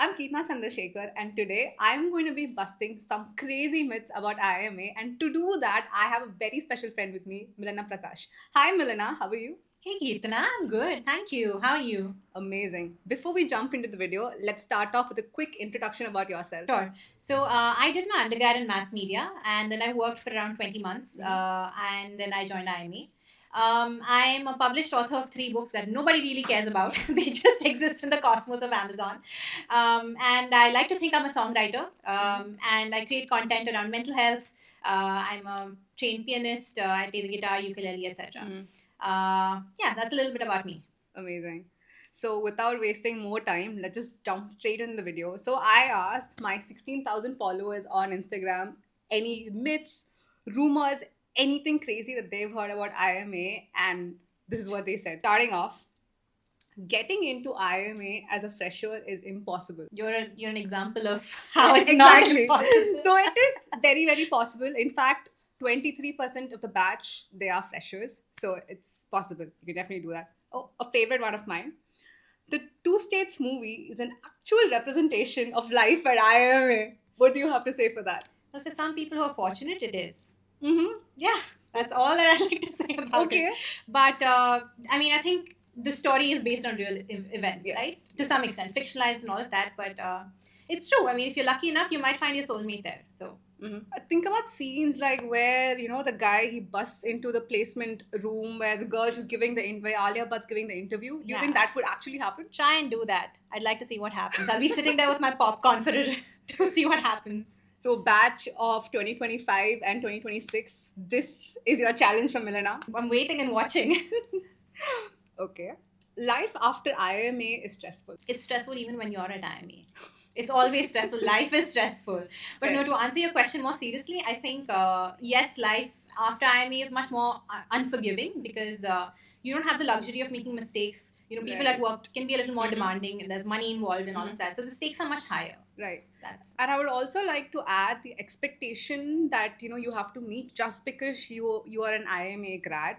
I'm Keerthana and today I'm going to be busting some crazy myths about IIMA. And to do that, I have a very special friend with me, Milana Prakash. Hi, Milana, how are you? Hey Keerthana, I'm good. Thank you. How are you? Amazing. Before we jump into the video, let's start off with a quick introduction about yourself. Sure. So I did my undergrad in mass media and then I worked for around 20 months and then I joined IME. I'm a published author of 3 books that nobody really cares about. They just exist in the cosmos of Amazon. And I like to think I'm a songwriter and I create content around mental health. I'm a trained pianist. I play the guitar, ukulele, etc. Yeah, that's a little bit about me. Amazing. So, without wasting more time, let's just jump straight in the video. So, I asked my 16,000 followers on Instagram any myths, rumors, anything crazy that they've heard about IMA, and this is what they said. Starting off, getting into IMA as a fresher is impossible. You're an example of how it's not impossible. So, it is very, very possible. In fact, 23% of the batch they are freshers, so it's possible. You can definitely do that. Oh, a favorite one of mine. The Two States movie is an actual representation of life at IIMA. What do you have to say for that? Well, for some people who are fortunate, it is. Mm-hmm. Yeah, that's all that I'd like to say about it. But I mean, I think the story is based on real events, Yes, right? To some extent, fictionalized and all of that. But it's true. I mean, if you're lucky enough, you might find your soulmate there. So. Think about scenes like where the guy he busts into the placement room where the girl is giving where Alia Bhatt's giving the interview. Do you think that would actually happen? Try and do that. I'd like to see what happens. I'll be sitting there with my popcorn for to see what happens. So, batch of 2025 and 2026, this is your challenge from Milana. I'm waiting and watching. Okay. Life after IMA is stressful. It's stressful even when you're at IMA. It's always stressful. Life is stressful. But no, to answer your question more seriously, I think, yes, life after IMA is much more unforgiving because you don't have the luxury of making mistakes. People at work can be a little more demanding and there's money involved and all of that. So the stakes are much higher. Right. And I would also like to add the expectation that, you have to meet just because you are an IMA grad.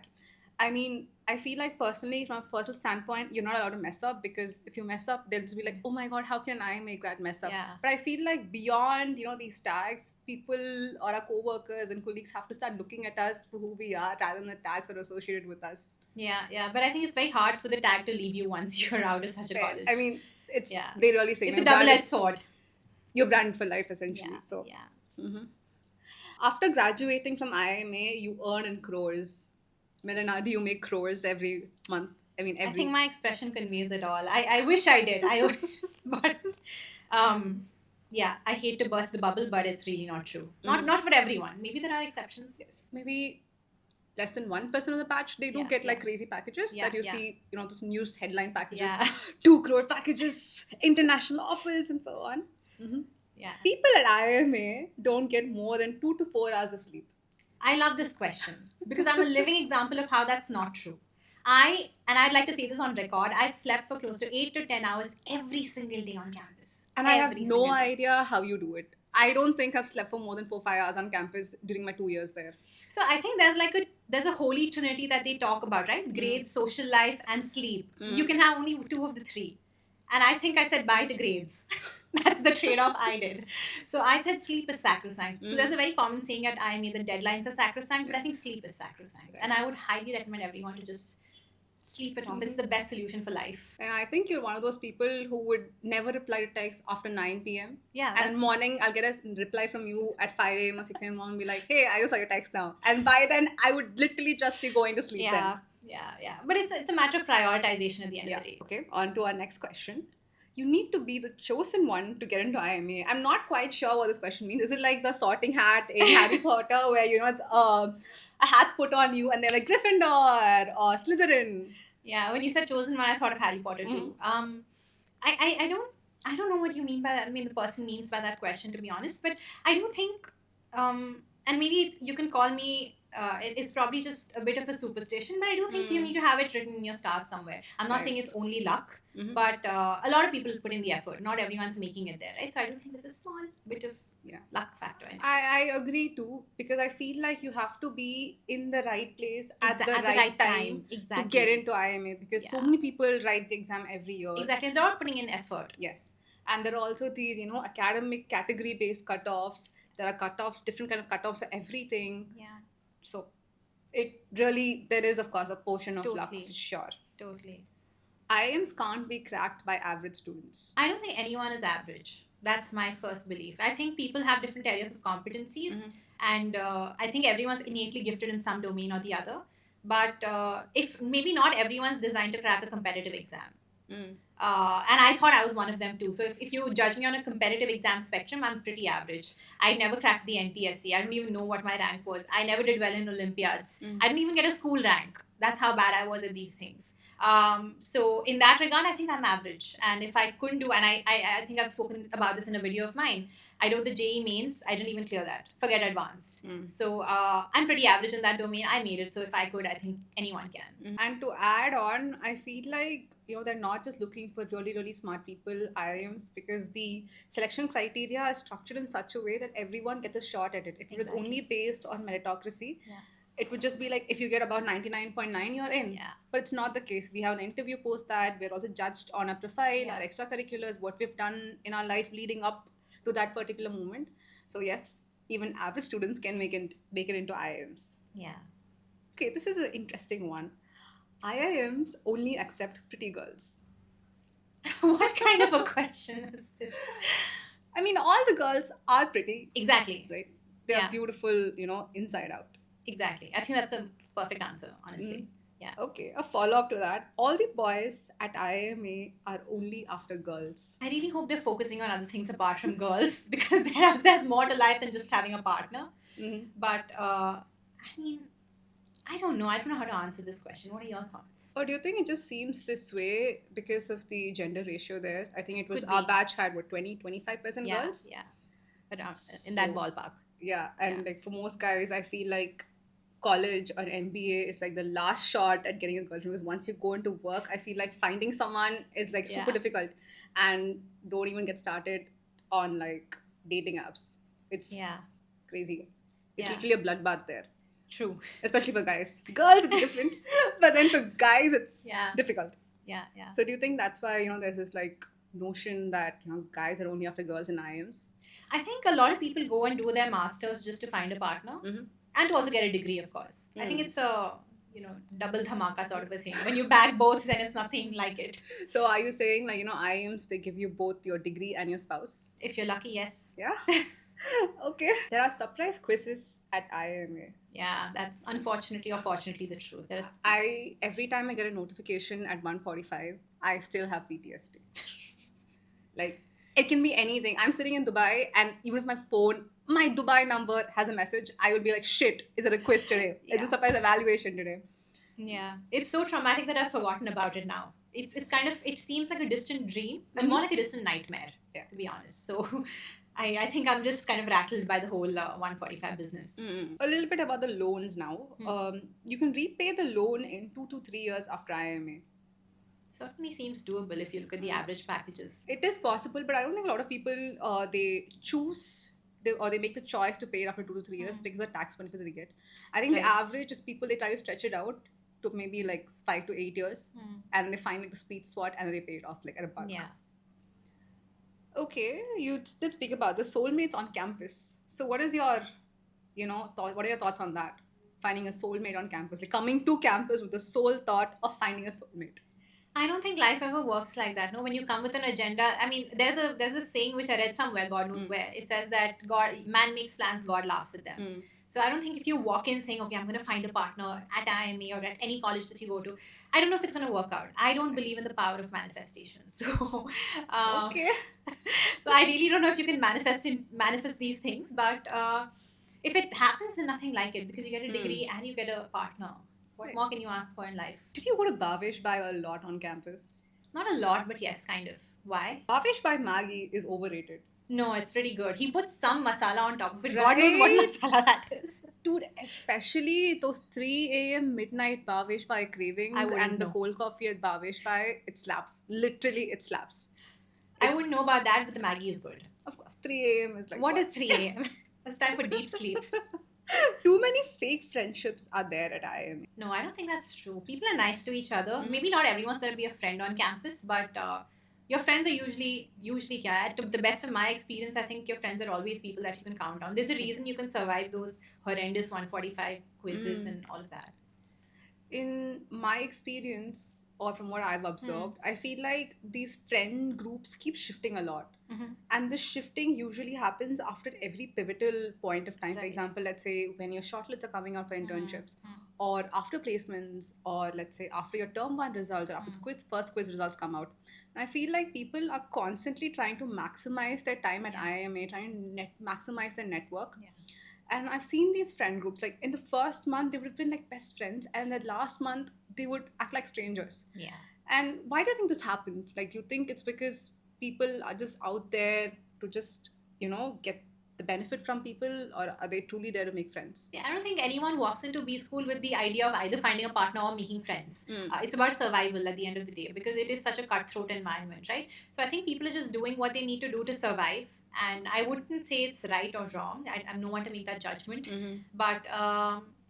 I mean, I feel like personally, from a personal standpoint, you're not allowed to mess up because if you mess up, they'll just be like, oh my God, how can an IMA grad mess up? Yeah. But I feel like beyond, these tags, people or our co-workers and colleagues have to start looking at us for who we are rather than the tags that are associated with us. Yeah. But I think it's very hard for the tag to leave you once you're out of such a college. I mean, they really say it's a double-edged sword. You're branded for life, essentially. Yeah. So, yeah. Mm-hmm. After graduating from IMA, you earn in crores. Milana, do you make crores every month? I think my expression conveys it all. I wish I did. But yeah, I hate to burst the bubble, but it's really not true. Not for everyone. Maybe there are exceptions. Yes. Maybe less than 1% of the batch, they do get like crazy packages that you see, this news headline packages, 2 crore packages, international offers, and so on. Mm-hmm. Yeah. People at IMA don't get more than 2 to 4 hours of sleep. I love this question because I'm a living example of how that's not true. I'd like to say this on record, I've slept for close to 8 to 10 hours every single day on campus. And I have no idea how you do it. I don't think I've slept for more than 4-5 hours on campus during my 2 years there. So I think there's a holy trinity that they talk about, right? Grades, social life, and sleep. You can have only 2 of the 3. And I think I said bye to grades. That's the trade-off I did. So I said sleep is sacrosanct. So there's a very common saying at IMA that deadlines are sacrosanct, but I think sleep is sacrosanct. Right. And I would highly recommend everyone to just sleep at home. This is the best solution for life. And I think you're one of those people who would never reply to texts after 9 p.m. Yeah. And in the morning, I'll get a reply from you at 5 a.m. or 6 a.m. and be like, hey, I just saw your text now. And by then, I would literally just be going to sleep then. Yeah. But it's a matter of prioritization at the end of the day. Okay, on to our next question. You need to be the chosen one to get into IMA. I'm not quite sure what this question means. Is it like the sorting hat in Harry Potter where, it's a hat's put on you and they're like Gryffindor or Slytherin? Yeah, when you said chosen one, I thought of Harry Potter too. I don't know what you mean by that. I mean, the person means by that question, to be honest. But I do think, and maybe you can call me, it's probably just a bit of a superstition, but I do think you need to have it written in your stars somewhere. I'm not saying it's only luck, but a lot of people put in the effort. Not everyone's making it there, right? So I do think there's a small bit of luck factor in it. I agree too, because I feel like you have to be in the right place at the right time to get into IMA, because so many people write the exam every year. Exactly, they're all putting in effort. Yes. And there are also these, academic category based cutoffs. There are cutoffs, different kind of cutoffs for everything. Yeah. So it really, there is, of course, a portion of luck Totally. for sure. Totally. IIMs can't be cracked by average students. I don't think anyone is average. That's my first belief. I think people have different areas of competencies, and I think everyone's innately gifted in some domain or the other. But if maybe not everyone's designed to crack a competitive exam. Mm. And I thought I was one of them too. So if you judge me on a competitive exam spectrum, I'm pretty average. I never cracked the NTSC. I don't even know what my rank was. I never did well in Olympiads. I didn't even get a school rank. That's how bad I was at these things. So in that regard, I think I'm average. And if I couldn't do, and I think I've spoken about this in a video of mine, I wrote the JEE mains. I didn't even clear that. Forget advanced. So I'm pretty average in that domain. I made it. So if I could, I think anyone can. And to add on, I feel like, they're not just looking for really, really smart people, IIMs, because the selection criteria is structured in such a way that everyone gets a shot at it. If it was only based on meritocracy, it would just be like, if you get about 99.9, you're in. Yeah. But it's not the case. We have an interview post that we're also judged on our profile, our extracurriculars, what we've done in our life leading up to that particular moment. So yes, even average students can make it into IIMs. Yeah. Okay, this is an interesting one. IIMs only accept pretty girls. What kind of a question is this? I mean, all the girls are pretty. Exactly. Right? They are beautiful, inside out. Exactly. I think that's a perfect answer, honestly. Yeah. Okay, a follow-up to that. All the boys at IIMA are only after girls. I really hope they're focusing on other things apart from girls, because there's more to life than just having a partner. But, I mean, I don't know. I don't know how to answer this question. What are your thoughts? Or do you think it just seems this way because of the gender ratio there? I think it was Could our be. batch had, 25% girls? Yeah. Around, in that ballpark. Yeah, and like for most guys, I feel like college or MBA is like the last shot at getting a girlfriend, because once you go into work, I feel like finding someone is like super difficult. And don't even get started on like dating apps. It's crazy. It's literally a bloodbath there. True. Especially for guys. Girls, it's different. But then for guys, it's difficult. Yeah. So do you think that's why, there's this like notion that, guys are only after girls in IIMs? I think a lot of people go and do their masters just to find a partner. And to also get a degree, of course. I think it's a, double dhamaka sort of a thing. When you bag both, then it's nothing like it. So are you saying like, IIMs, they give you both your degree and your spouse? If you're lucky, yes. Yeah. Okay. There are surprise quizzes at IIMA. Yeah, that's unfortunately or fortunately the truth. Every time I get a notification at 1:45, I still have PTSD. Like, it can be anything. I'm sitting in Dubai, and even if my Dubai number has a message, I will be like, shit, is it a quiz today? Is it a surprise evaluation today? Yeah. It's so traumatic that I've forgotten about it now. It's kind of, it seems like a distant dream, and more like a distant nightmare, to be honest. So I think I'm just kind of rattled by the whole 145 business. A little bit about the loans now. You can repay the loan in 2 to 3 years after IIMA. Certainly seems doable if you look at the average packages. It is possible, but I don't think a lot of people, they make the choice to pay it after 2 to 3 years because of tax benefits they get. I think the average is people, they try to stretch it out to maybe like 5 to 8 years, and they find like the sweet spot and they pay it off like at a bulk. Yeah. Okay, you did speak about the soulmates on campus. So what is your, what are your thoughts on that? Finding a soulmate on campus, like coming to campus with the sole thought of finding a soulmate. I don't think life ever works like that. No, when you come with an agenda, I mean, there's a saying which I read somewhere, God knows where. It says that man makes plans, God laughs at them. So I don't think if you walk in saying, okay, I'm going to find a partner at IIMA or at any college that you go to, I don't know if it's going to work out. I don't believe in the power of manifestation. So, Okay. So I really don't know if you can manifest these things. But if it happens, then nothing like it, because you get a degree and you get a partner. What more can you ask for in life? Did you go to Bhavesh Bhai a lot on campus? Not a lot, but yes, kind of. Why? Bhavesh Bhai Maggi is overrated. No, it's pretty good. He puts some masala on top of it. God knows what masala that is. Dude, especially those 3 a.m. midnight Bhavesh Bhai cravings and the cold coffee at Bhavesh Bhai, it slaps. Literally, it slaps. I wouldn't know about that, but the Maggie is good. Of course, 3 a.m. is like... What is 3 a.m.? It's time for deep sleep. Too many fake friendships are there at IIM. No, I don't think that's true. People are nice to each other. Maybe not everyone's going to be a friend on campus, but your friends are usually yeah, to the best of my experience, I think your friends are always people that you can count on. They're the reason you can survive those horrendous 145 quizzes and all of that. In my experience, or from what I've observed, I feel like these friend groups keep shifting a lot. And the shifting usually happens after every pivotal point of time. For Right. example, let's say when your shortlists are coming out for internships, or after placements, or let's say after your term one results, or after the first quiz results come out. And I feel like people are constantly trying to maximize their time at IIMA, trying to maximize their network. Yeah. And I've seen these friend groups, like in the first month, they would have been like best friends, and the last month, they would act like strangers. Yeah. And why do you think this happens? Like, do you think it's because people are just out there to just, get the benefit from people, or are they truly there to make friends? Yeah, I don't think anyone walks into B school with the idea of either finding a partner or making friends. It's about survival at the end of the day, because it is such a cutthroat environment, right? So I think people are just doing what they need to do to survive. And I wouldn't say it's right or wrong. I'm no one to make that judgment. But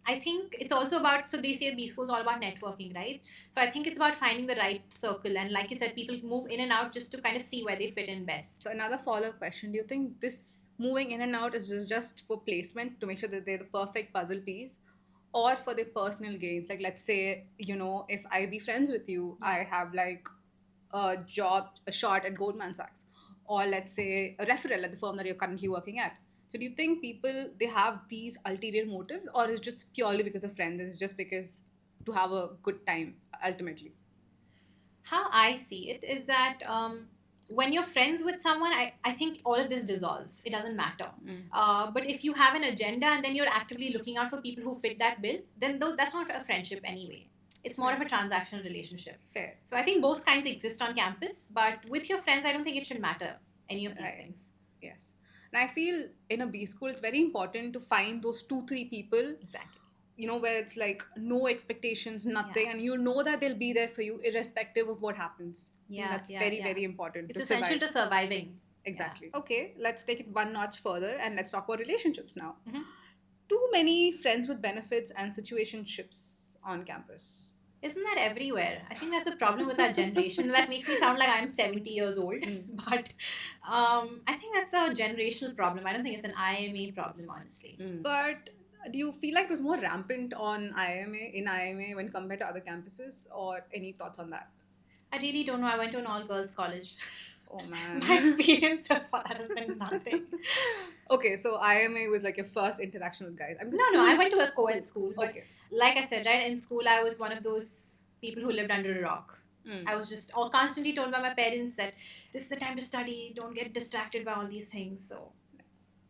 I think it's also about, so they say B school is all about networking, right? So I think it's about finding the right circle. And like you said, people move in and out just to kind of see where they fit in best. So another follow-up question, do you think this moving in and out is just for placement, to make sure that they're the perfect puzzle piece, or for their personal gains? Like, let's say, if I be friends with you, I have like a job, a shot at Goldman Sachs, or let's say a referral at the firm that you're currently working at. So do you think people, they have these ulterior motives, or is it just purely because of friends? It's just because to have a good time ultimately? How I see it is that when you're friends with someone, I think all of this dissolves. It doesn't matter. But if you have an agenda and then you're actively looking out for people who fit that bill, then that's not a friendship anyway. It's more of a transactional relationship. Fair. So I think both kinds exist on campus, but with your friends, I don't think it should matter any of these things. Yes. And I feel in a B school, it's very important to find those 2-3 people. Exactly. Where it's like no expectations, nothing, and you know that they'll be there for you irrespective of what happens. Yeah, that's very important. It's essential to surviving. Exactly. Yeah. Okay, let's take it one notch further and let's talk about relationships now. Too many friends with benefits and situationships on campus. Isn't that everywhere? I think that's a problem with our generation. That makes me sound like I'm 70 years old. But I think that's a generational problem. I don't think it's an IMA problem, honestly. But do you feel like it was more rampant in IIMA when compared to other campuses, or any thoughts on that? I really don't know. I went to an all-girls college. Oh man. My experience so far has been nothing. Okay, so IIMA was like your first interaction with guys. No, I went to a co-ed school. Okay. Like I said, right, in school, I was one of those people who lived under a rock. I was just constantly told by my parents that this is the time to study, don't get distracted by all these things. So,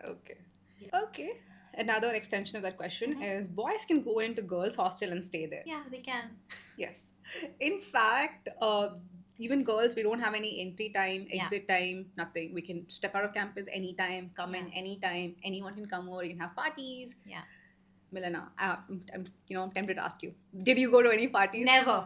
okay. Yeah. Okay. Another extension of that question is boys can go into girls' hostel and stay there. Yeah, they can. Yes. In fact, even girls, we don't have any entry time, exit time, nothing. We can step out of campus anytime, come in anytime. Anyone can come over. You can have parties. Yeah. Milana, I'm tempted to ask you. Did you go to any parties? Never.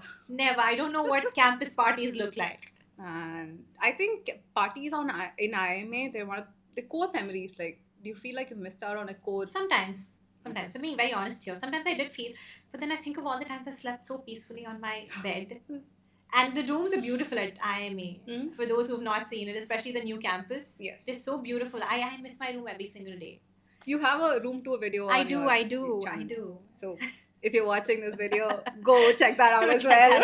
I don't know what campus parties look like. And I think parties in IMA, they're one of the core memories. Like, do you feel like you missed out on a core? Sometimes. So being very honest here, sometimes I did feel, but then I think of all the times I slept so peacefully on my bed. And the rooms are beautiful at IMA. For those who have not seen it, especially the new campus. Yes. They're so beautiful. I miss my room every single day. You have a room tour video on I do. So if you're watching this video, go check that out as well.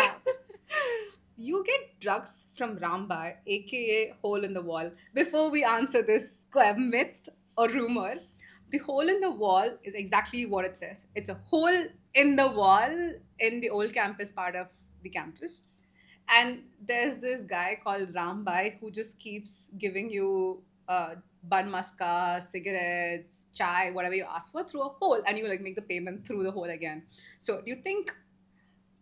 You get drugs from Rambai, aka hole in the wall. Before we answer this myth or rumor, the hole in the wall is exactly what it says. It's a hole in the wall in the old campus part of the campus. And there's this guy called Rambai who just keeps giving you bun maska, cigarettes, chai, whatever you ask for, through a hole, and you like make the payment through the hole again. So do you think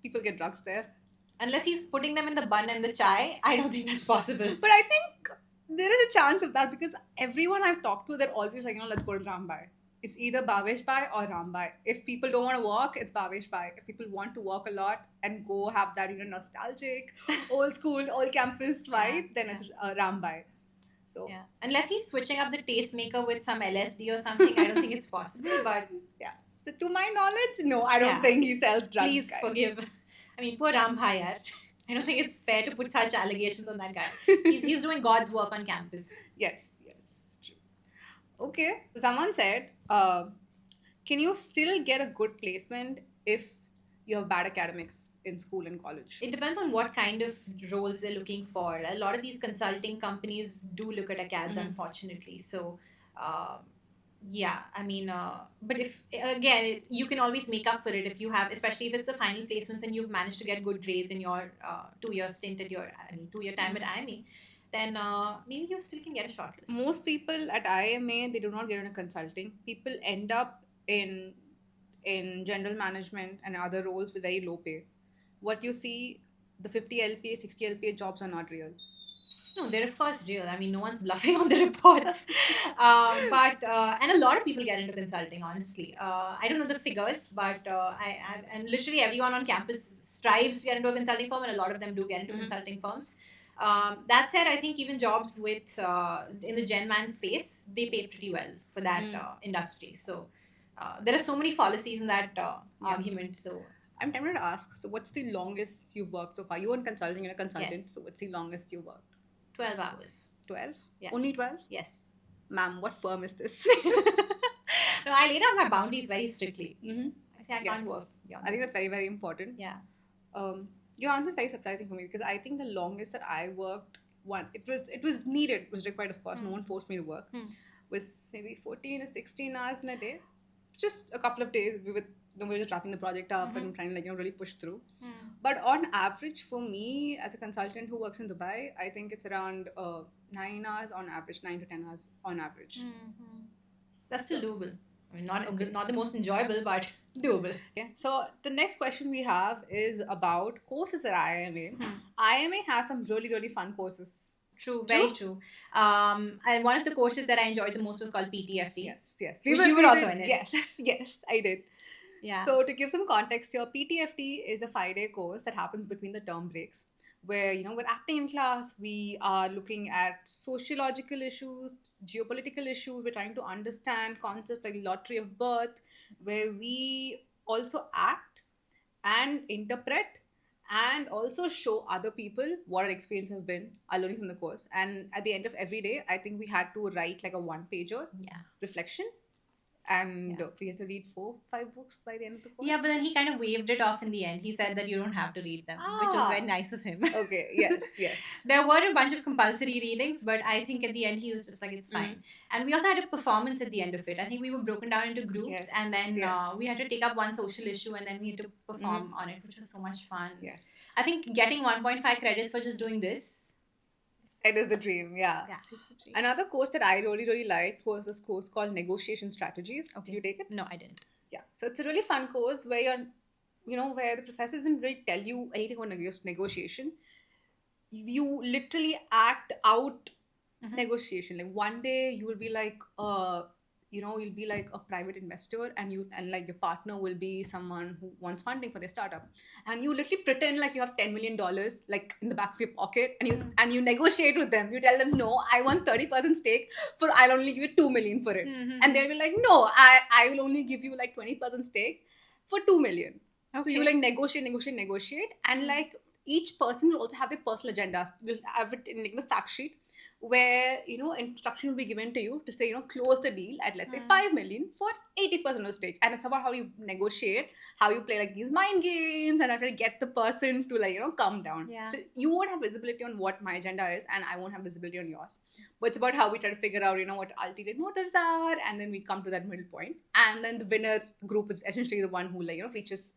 people get drugs there? Unless he's putting them in the bun and the chai, I don't think that's possible. But I think there is a chance of that, because everyone I've talked to, they're always like, let's go to Rambai. It's either Bhavesh Bhai or Rambai. If people don't want to walk, it's Bhavesh Bhai. If people want to walk a lot and go have that nostalgic, old school, old campus vibe, then it's Rambai. So yeah, unless he's switching up the tastemaker with some LSD or something, I don't think it's possible. But yeah, so to my knowledge, no, I don't think he sells drugs. Please guys. Forgive. I mean, poor Ram Bhai, yaar. I don't think it's fair to put such allegations on that guy. He's doing God's work on campus. Yes, yes, true. Okay. Someone said, can you still get a good placement if you have bad academics in school and college? It depends on what kind of roles they're looking for. A lot of these consulting companies do look at acads, unfortunately. So, yeah, I mean, but if again, you can always make up for it if you have, especially if it's the final placements and you've managed to get good grades in your 2 year stint at your, 2 year time at IIME, then maybe you still can get a shortlist. Most people at IMA, they do not get into consulting. People end up in general management and other roles with very low pay. What you see, the 50 LPA, 60 LPA jobs are not real. No, they're of course real. I mean, no one's bluffing on the reports. But and a lot of people get into consulting. Honestly, I don't know the figures, but and literally everyone on campus strives to get into a consulting firm, and a lot of them do get into consulting firms. That said, I think even jobs with in the Gen Man space, they pay pretty well for that industry. So there are so many fallacies in that argument. So I'm tempted to ask. So, what's the longest you've worked so far? You were in consulting, you're a consultant. Yes. So, what's the longest you worked? 12 hours. 12? Yeah. Only 12? Yes. Ma'am, what firm is this? No, I laid out my boundaries very strictly. Mm-hmm. I say I can't work. I think that's very, very important. Yeah. Your answer is very surprising for me because I think the longest that I worked, it was needed, it was required, of course. No one forced me to work. Was maybe 14 or 16 hours in a day. Just a couple of days. We were just wrapping the project up and trying to really push through. But on average, for me as a consultant who works in Dubai, I think it's around 9 hours on average, 9 to 10 hours on average. That's still doable. I mean, not the most enjoyable, but doable. Yeah. So the next question we have is about courses at IIMA. IIMA has some really, really fun courses. True, very true. And one of the courses that I enjoyed the most was called PTFT. Yes. You were also in it. Yes, I did. Yeah. So to give some context here, PTFT is a 5-day course that happens between the term breaks, where we're acting in class, we are looking at sociological issues, geopolitical issues, we're trying to understand concepts like lottery of birth, where we also act and interpret and also show other people what our experience have been, our learning from the course. And at the end of every day, I think we had to write like a 1-pager reflection. And we had to read 4-5 books by the end of the course. Yeah, but then he kind of waved it off in the end. He said that you don't have to read them, which was very nice of him. Okay, yes. There were a bunch of compulsory readings, but I think at the end he was just like, it's fine. And we also had a performance at the end of it. I think we were broken down into groups, and then we had to take up one social issue, and then we had to perform on it, which was so much fun. Yes. I think getting 1.5 credits for just doing this. It is the dream, yeah. Yeah, it's the dream. Another course that I really, really liked was this course called Negotiation Strategies. Okay. Did you take it? No, I didn't. Yeah. So it's a really fun course where where the professor doesn't really tell you anything about negotiation. You literally act out negotiation. Like one day you will be like, you'll be like a private investor, and like your partner will be someone who wants funding for their startup, and you literally pretend like you have $10 million like in the back of your pocket, and you negotiate with them. You tell them, no, I want 30% stake, I'll only give you $2 million for it, and they'll be like, no, I will only give you like 20% stake for $2 million. Okay. So you like negotiate, and like each person will also have their personal agendas. We'll have it in like the fact sheet, where instruction will be given to you to say close the deal at, let's say, 5 million for 80% of the stake. And it's about how you negotiate, how you play like these mind games, and try to get the person to like come down. So you won't have visibility on what my agenda is, and I won't have visibility on yours, but it's about how we try to figure out what ulterior motives are, and then we come to that middle point, and then the winner group is essentially the one who reaches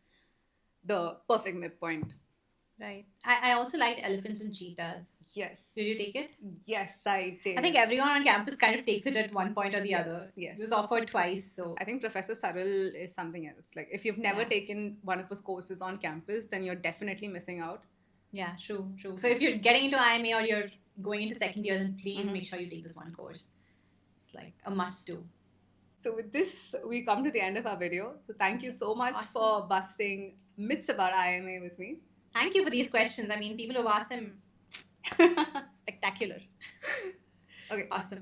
the perfect midpoint. Right. I also liked Elephants and Cheetahs. Yes. Did you take it? Yes, I did. I think everyone on campus kind of takes it at one point or the other. Yes. It was offered twice. So I think Professor Saril is something else. Like if you've never taken one of his courses on campus, then you're definitely missing out. Yeah, true. So if you're getting into IMA or you're going into second year, then please make sure you take this one course. It's like a must do. So with this, we come to the end of our video. So thank you so much for busting myths about IMA with me. Thank you for these questions. I mean, people who've asked them, spectacular. Okay. Awesome.